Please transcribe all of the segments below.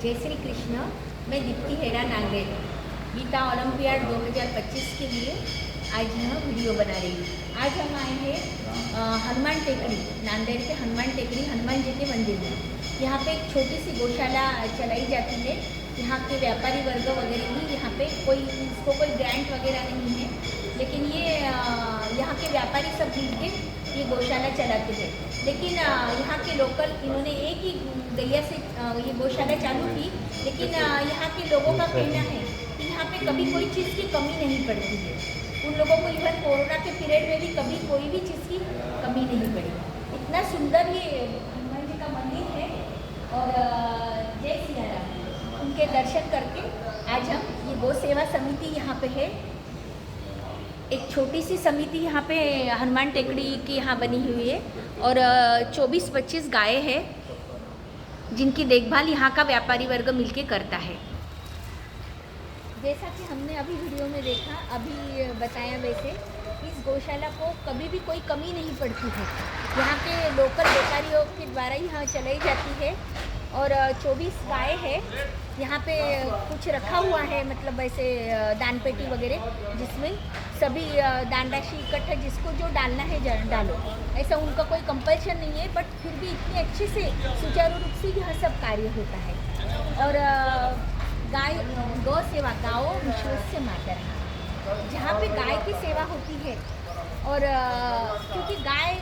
जय श्री कृष्ण। मैं दीप्ति हेड़ा नांदेड़ गीता ओलंपियाड 2025 के लिए आज यह वीडियो बना रही हूँ। आज हम आए हैं हनुमान टेकड़ी, नांदेड़ के हनुमान टेकड़ी हनुमान जी के मंदिर में। यहाँ पे एक छोटी सी गौशाला चलाई जाती है। यहाँ के व्यापारी वर्ग वगैरह भी यहाँ पे इसको कोई ग्रांट वगैरह नहीं है, लेकिन ये यहाँ के व्यापारी सब मिलके ये गौशाला चलाते हैं। लेकिन यहाँ के लोकल इन्होंने एक ही गैया से ये गौशाला चालू की, लेकिन यहाँ के लोगों का कहना है कि यहाँ पे कभी कोई चीज़ की कमी नहीं पड़ती है। उन लोगों को इवन कोरोना के पीरियड में भी कभी कोई भी चीज़ की कमी नहीं पड़ी। इतना सुंदर ये हनुमान जी का मंदिर है। और जय सिया राम, उनके दर्शन करके आज हम ये गौ सेवा समिति यहाँ पे है, एक छोटी सी समिति यहाँ पे हनुमान टेकड़ी की यहाँ बनी हुई है। और 24-25 गायें हैं जिनकी देखभाल यहाँ का व्यापारी वर्ग मिलके करता है। जैसा कि हमने अभी वीडियो में देखा, अभी बताया, वैसे इस गौशाला को कभी भी कोई कमी नहीं पड़ती है। यहाँ के लोकल व्यापारियों के द्वारा यहाँ चलाई जाती है। और 24 गायें हैं। यहाँ पे कुछ रखा हुआ है, मतलब ऐसे दान पेटी वगैरह, जिसमें सभी दान राशि इकट्ठा जिसको जो डालना है डालो, ऐसा उनका कोई कंपल्शन नहीं है। बट फिर भी इतने अच्छे से सुचारू रूप से यह सब कार्य होता है। और गौ सेवा गाओ विश्वस्य मातरः, जहाँ पे गाय की सेवा होती है। और क्योंकि गाय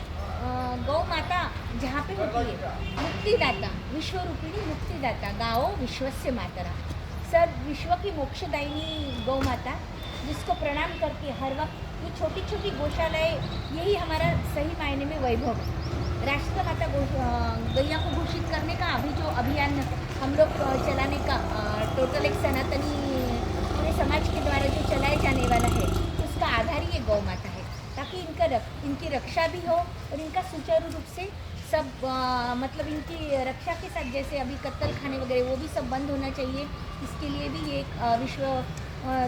गौ माता जहाँ पे होती है, मुक्तिदाता, विश्व रूपिणी मुक्तिदाता, गाओ विश्वस्य मातरः, सर विश्व की मोक्षदायिनी गौ माता, जिसको प्रणाम करके हर वक्त ये छोटी छोटी गौशालाएँ, यही हमारा सही मायने में वैभव है। राष्ट्रमाता गैया को घोषित करने का अभी जो अभियान हम लोग चलाने का टोटल एक सनातनी पूरे समाज के द्वारा जो चलाया जाने वाला है, उसका आधार ही ये गौ माता है, ताकि इनकी रक्षा भी हो और इनका सुचारू रूप से सब मतलब इनकी रक्षा के साथ, जैसे अभी कत्ल खाने वगैरह वो भी सब बंद होना चाहिए। इसके लिए भी ये एक विश्व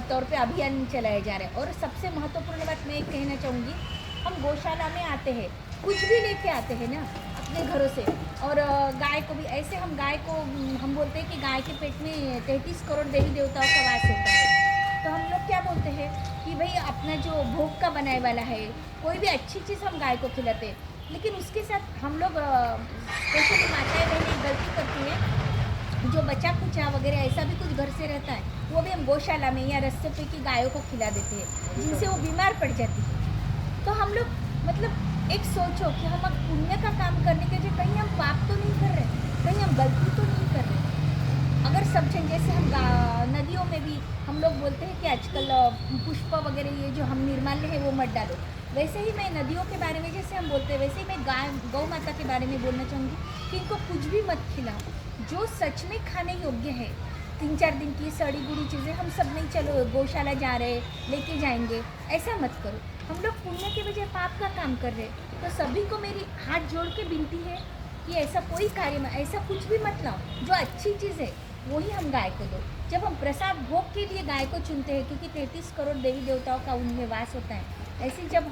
तौर पे अभियान चलाया जा रहा है। और सबसे महत्वपूर्ण बात मैं एक कहना चाहूँगी, हम गौशाला में आते हैं, कुछ भी लेके आते हैं ना अपने घरों से। और गाय को भी ऐसे, हम गाय को हम बोलते हैं कि गाय के पेट में 33 करोड़ देवी देवताओं का वास होता है। तो हम लोग क्या बोलते हैं कि भाई अपना जो भोग का बनाए वाला है, कोई भी अच्छी चीज़ हम गाय को खिलाते हैं। लेकिन उसके साथ हम लोग स्पेशली माताएं बहनें गलती करती हैं, जो बचा कुचा वगैरह ऐसा भी कुछ घर से रहता है, वो भी हम गौशाला में या रस्ते पे की गायों को खिला देते हैं, जिनसे वो बीमार पड़ जाती है। तो हम लोग मतलब एक सोचो कि हम अब पुण्य का काम करने के लिए कहीं हम पाप तो नहीं कर रहे, कहीं हम गलती तो नहीं कर रहे। अगर सब जन, जैसे हम नदियों में भी हम लोग बोलते हैं कि आजकल पुष्प वगैरह ये जो हम निर्माल्य है वो मत डालो, वैसे ही मैं नदियों के बारे में जैसे हम बोलते हैं, वैसे ही मैं गौ माता के बारे में बोलना चाहूँगी कि इनको कुछ भी मत खिलाओ जो सच में खाने योग्य है। 3-4 दिन की सड़ी बुरी चीज़ें हम सब नहीं, चलो गौशाला जा रहे लेके जाएंगे, ऐसा मत करो। हम लोग पुण्य के बजाय पाप का काम कर रहे। तो सभी को मेरी हाथ जोड़ के विनती है कि ऐसा कोई कार्य में ऐसा कुछ भी मत लाओ, जो अच्छी चीज़ है वही हम गाय को दो। जब हम प्रसाद भोग के लिए गाय को चुनते हैं, क्योंकि 33 करोड़ देवी देवताओं का उनमें वास होता है, ऐसे जब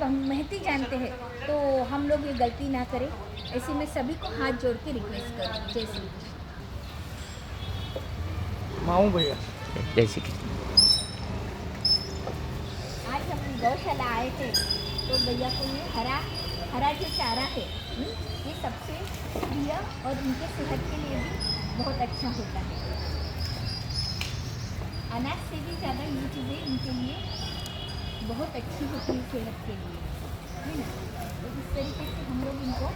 हम महती जानते हैं तो हम लोग ये गलती ना करें। ऐसे मैं सभी को हाथ जोड़ के रिक्वेस्ट करूँ। जय श्री कृष्ण। माऊ भैया, जय श्री कृष्ण। आज हम गौशाला आए थे, तो भैया को ये हरा जो चारा है, ये सबसे प्रिय और उनके सेहत के लिए भी बहुत अच्छा होता है। अनाज से भी ज़्यादा ये चीज़ें इनके लिए बहुत अच्छी होती है सेहत के लिए, है ना। तो इस तरीके से हम लोग इनको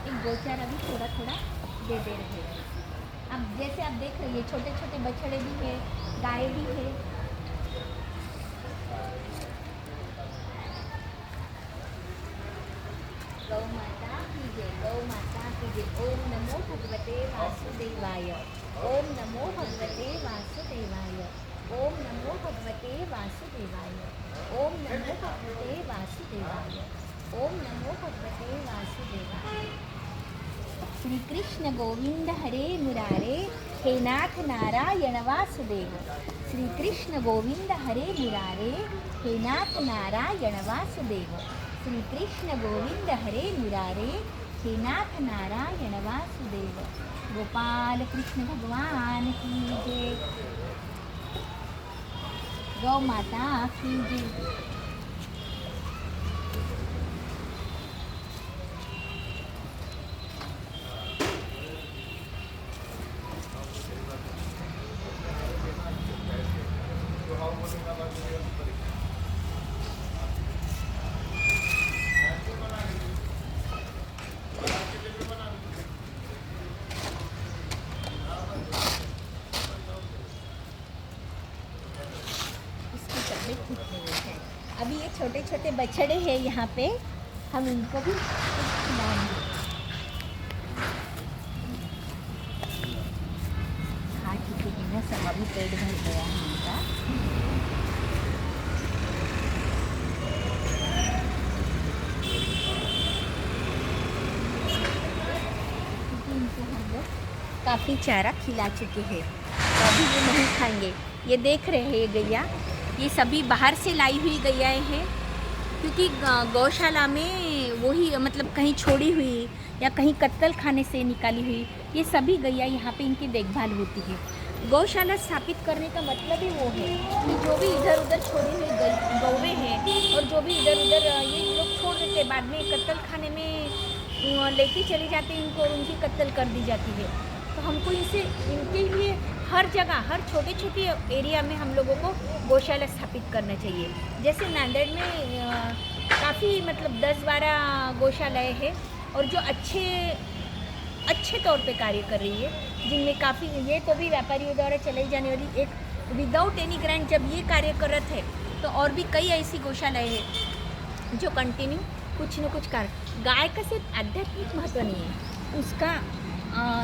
एक गौचारा भी थोड़ा थोड़ा दे रहे हैं। अब जैसे आप देख रहे हैं, छोटे छोटे बछड़े भी है, गाय भी है। गौ माता की जय, गौ माता की जय। ओम नमो भगवते वासुदेवाय, ओम नमो भगवते वासुदेवाय, ओम नमो भगवते वासुदेवाय, ओम नमो भगवते वासुदेवाय, ओम नमो भगवते वासुदेवाय। श्री कृष्ण गोविंद हरे मुरारे, हे नाथ नारायण वासुदेव। श्री कृष्ण गोविंद हरे मुरारे, हे नाथ नारायण वासुदेव। श्री कृष्ण गोविंद हरे मुरारे, हे नाथ नारायण वासुदेव, गोपाल कृष्ण भगवान की जय, गौ माता की जय। अभी ये छोटे छोटे बछड़े हैं यहाँ पे, हम इनको भी खिलाएंगे। खा चुके हैं ना सब, अभी पेट भर गया है इनका। इनको हम लोग काफ़ी चारा खिला चुके हैं, तो अभी ये नहीं खाएंगे। ये देख रहे हैं ये गैया, ये सभी बाहर से लाई हुई गैयाएँ हैं, क्योंकि गौशाला में वही मतलब कहीं छोड़ी हुई या कहीं कत्तल खाने से निकाली हुई ये सभी गैया यहाँ पे इनकी देखभाल होती है। गौशाला स्थापित करने का मतलब ही वो है कि जो भी इधर उधर छोड़ी हुई गौवें हैं और जो भी इधर उधर ये लोग छोड़ देते हैं, बाद में कत्तल खाने में लेके चले जाते हैं इनको और उनकी कत्तल कर दी जाती है। तो हमको इनके लिए हर जगह, हर छोटे छोटे एरिया में हम लोगों को गौशाला स्थापित करना चाहिए। जैसे नांदेड़ में काफ़ी मतलब 10-12 गौशालाएँ हैं और जो अच्छे तौर पे कार्य कर रही है, जिनमें काफ़ी ये तो भी व्यापारियों द्वारा चलाई जाने वाली एक विदाउट एनी ग्रांट जब ये कार्य कर रहे थे, तो और भी कई ऐसी गौशालाएँ हैं जो कंटिन्यू कुछ न कुछ कार्य। गाय का सिर्फ आध्यात्मिक महत्व नहीं है, उसका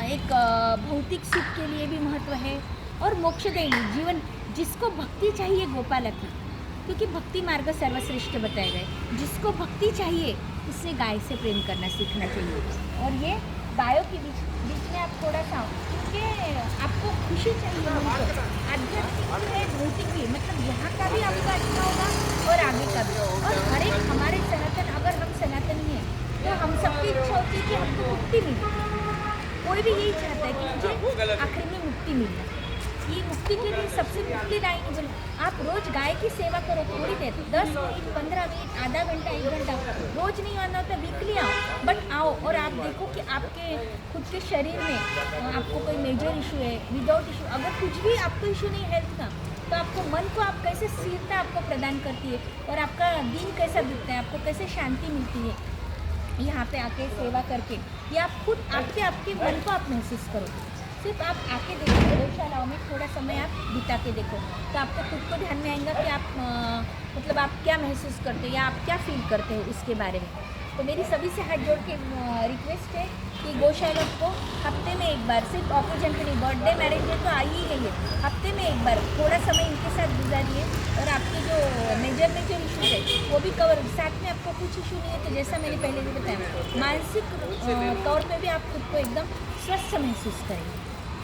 एक भौतिक सुख के लिए भी महत्व है और मोक्षदायी जीवन। जिसको भक्ति चाहिए गोपाला की, क्योंकि भक्ति मार्ग सर्वश्रेष्ठ बताए गए, जिसको भक्ति चाहिए उससे गाय से प्रेम करना सीखना चाहिए। और ये गायों के बीच में आप थोड़ा सा, क्योंकि आपको खुशी चाहिए, आध्यात्मिक भी है भौतिक भी, मतलब यहाँ का भी आपका अच्छा होगा और आगे का भी। और हर एक हमारे सनातन, अगर हम सनातनी हैं तो हम सबकी इच्छा होती है कि हमको मुक्ति मिले। कोई भी यही चाहता है कि मुझे आखिर में मुक्ति मिले। ये मुक्ति के लिए सबसे मुक्तिदायी बोले, आप रोज गाय की सेवा करो, थोड़ी देर 10 मिनट 15 मिनट आधा घंटा 1 घंटा, रोज नहीं आना होता, वीकली आओ, बट आओ और आप देखो कि आपके खुद के शरीर में आपको कोई मेजर इशू है, विदाउट इशू, अगर कुछ भी आपको इशू नहीं हेल्थ का, तो आपको मन को आप कैसे स्थिरता आपको प्रदान करती है और आपका दिन कैसा बीतता है, आपको कैसे शांति मिलती है यहाँ पे आके सेवा करके। ये आप खुद आपके मन को आप महसूस करो। सिर्फ आप आके देखो, गौशालाओं में थोड़ा समय आप बिता के देखो, तो आपको खुद को ध्यान में आएगा कि आप मतलब आप क्या महसूस करते हो या आप क्या फील करते हो उसके बारे में। तो मेरी सभी से हाथ जोड़ के रिक्वेस्ट है कि गौशाला को हफ्ते में एक बार, सिर्फ ऑकेजन के लिए, बर्थडे मैरिज है तो आई ही गई है, हफ्ते में एक बार थोड़ा समय इनके साथ गुजारिए और आपके जो मेजर इशू है वो भी कवर। साथ में आपको कुछ इशू नहीं है तो जैसा मैंने पहले भी बताया, मानसिक तौर पे भी आप खुद को एकदम स्वस्थ महसूस करेंगे।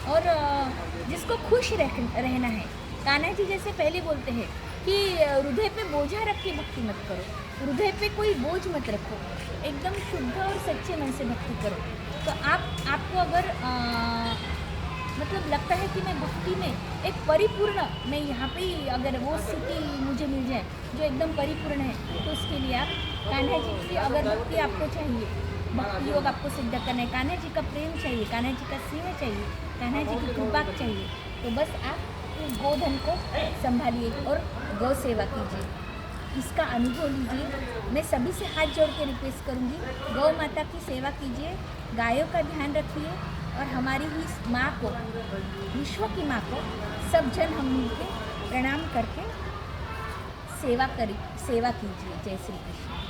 और जिसको खुश रहना है, कान्हा जी जैसे पहले बोलते हैं कि हृदय पे बोझा रख के भक्ति मत करो, हृदय पे कोई बोझ मत रखो, एकदम शुद्ध और सच्चे मन से भक्ति करो। तो आपको अगर मतलब लगता है कि मैं भक्ति में एक परिपूर्ण, मैं यहाँ पे ही अगर वो स्थिति मुझे मिल जाए जो एकदम परिपूर्ण है, तो उसके लिए आप कान्हा जी की अगर भक्ति आपको चाहिए, भक्ति योग आपको सिद्ध करना है, कान्हा जी का प्रेम चाहिए, कान्हा जी का स्नेह चाहिए, कान्हा जी की कृपा चाहिए, तो बस आप इस गोधन को संभालिए और गौ सेवा कीजिए, इसका अनुभव लीजिए। मैं सभी से हाथ जोड़ के रिक्वेस्ट करूँगी, गौ माता की सेवा कीजिए, गायों का ध्यान रखिए और हमारी ही माँ को, विश्व की माँ को सब जन हम मिलकर प्रणाम करके सेवा कीजिए। जय श्री कृष्ण।